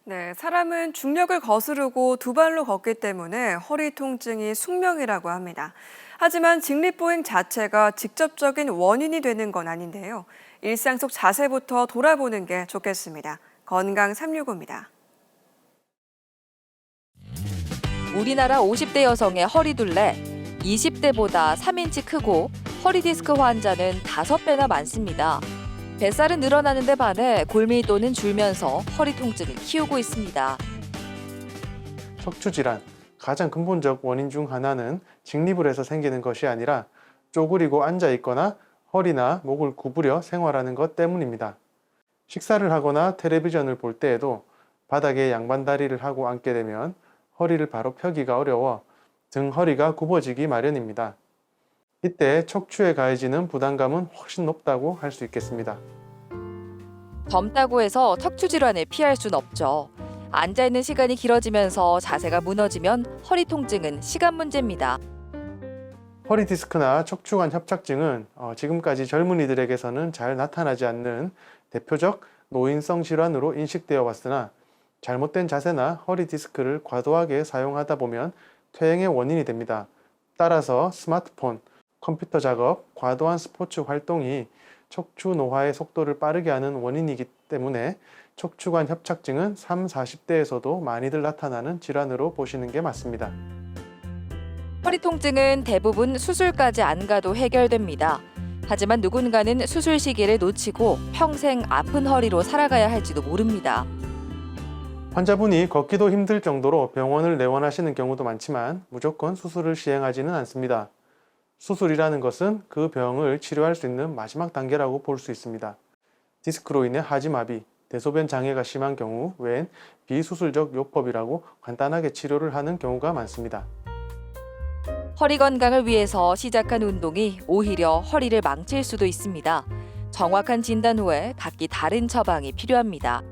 네, 사람은 중력을 거스르고 두 발로 걷기 때문에 허리 통증이 숙명이라고 합니다. 하지만 직립보행 자체가 직접적인 원인이 되는 건 아닌데요. 일상 속 자세부터 돌아보는 게 좋겠습니다. 건강 365입니다. 우리나라 50대 여성의 허리둘레 20대보다 3인치 크고 허리 디스크 환자는 5배나 많습니다. 뱃살은 늘어나는 데 반해 골밀도는 줄면서 허리 통증을 키우고 있습니다. 척추 질환, 가장 근본적 원인 중 하나는 직립을 해서 생기는 것이 아니라 쪼그리고 앉아 있거나 허리나 목을 구부려 생활하는 것 때문입니다. 식사를 하거나 텔레비전을 볼 때에도 바닥에 양반다리를 하고 앉게 되면 허리를 바로 펴기가 어려워 등 허리가 굽어지기 마련입니다. 이때 척추에 가해지는 부담감은 훨씬 높다고 할 수 있겠습니다. 젊다고 해서 척추 질환을 피할 순 없죠. 앉아있는 시간이 길어지면서 자세가 무너지면 허리 통증은 시간 문제입니다. 허리 디스크나 척추관 협착증은 지금까지 젊은이들에게서는 잘 나타나지 않는 대표적 노인성 질환으로 인식되어 왔으나 잘못된 자세나 허리 디스크를 과도하게 사용하다 보면 퇴행의 원인이 됩니다. 따라서 스마트폰, 컴퓨터 작업, 과도한 스포츠 활동이 척추 노화의 속도를 빠르게 하는 원인이기 때문에 척추관 협착증은 30, 40대에서도 많이들 나타나는 질환으로 보시는 게 맞습니다. 허리 통증은 대부분 수술까지 안 가도 해결됩니다. 하지만 누군가는 수술 시기를 놓치고 평생 아픈 허리로 살아가야 할지도 모릅니다. 환자분이 걷기도 힘들 정도로 병원을 내원하시는 경우도 많지만 무조건 수술을 시행하지는 않습니다. 수술이라는 것은 그 병을 치료할 수 있는 마지막 단계라고 볼 수 있습니다. 디스크로 인해 하지마비, 대소변 장애가 심한 경우 외엔 비수술적 요법이라고 간단하게 치료를 하는 경우가 많습니다. 허리 건강을 위해서 시작한 운동이 오히려 허리를 망칠 수도 있습니다. 정확한 진단 후에 각기 다른 처방이 필요합니다.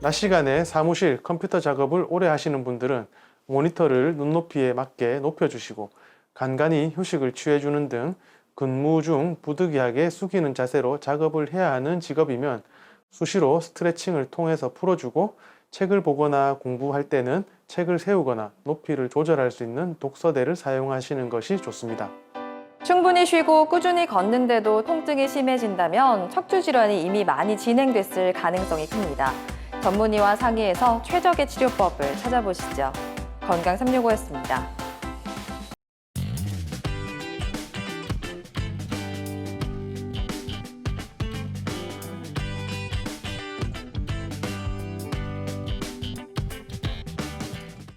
낮 시간에 사무실, 컴퓨터 작업을 오래 하시는 분들은 모니터를 눈높이에 맞게 높여주시고 간간히 휴식을 취해주는 등 근무 중 부득이하게 숙이는 자세로 작업을 해야 하는 직업이면 수시로 스트레칭을 통해서 풀어주고 책을 보거나 공부할 때는 책을 세우거나 높이를 조절할 수 있는 독서대를 사용하시는 것이 좋습니다. 충분히 쉬고 꾸준히 걷는데도 통증이 심해진다면 척추 질환이 이미 많이 진행됐을 가능성이 큽니다. 전문의와 상의해서 최적의 치료법을 찾아보시죠. 건강365였습니다.